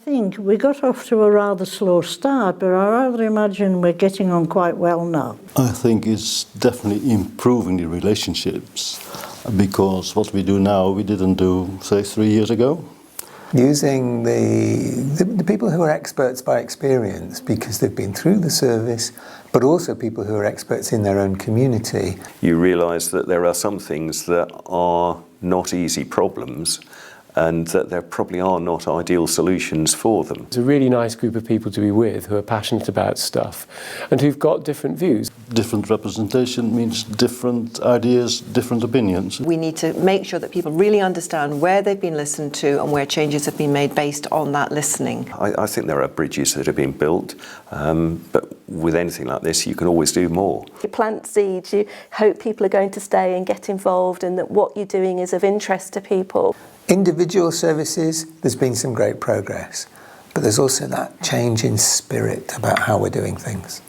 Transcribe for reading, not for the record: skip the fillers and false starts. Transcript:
think we got off to a rather slow start, but I rather imagine we're getting on quite well now. I think it's definitely improving the relationships, because what we do now we didn't do, say, 3 years ago. Using the people who are experts by experience because they've been through the service, but also people who are experts in their own community. You realise that there are some things that are not easy problems, and that there probably are not ideal solutions for them. It's a really nice group of people to be with who are passionate about stuff and who've got different views. Different representation means different ideas, different opinions. We need to make sure that people really understand where they've been listened to and where changes have been made based on that listening. I think there are bridges that have been built, but with anything like this you can always do more. You plant seeds, you hope people are going to stay and get involved and that what you're doing is of interest to people. Individual services, there's been some great progress, but there's also that change in spirit about how we're doing things.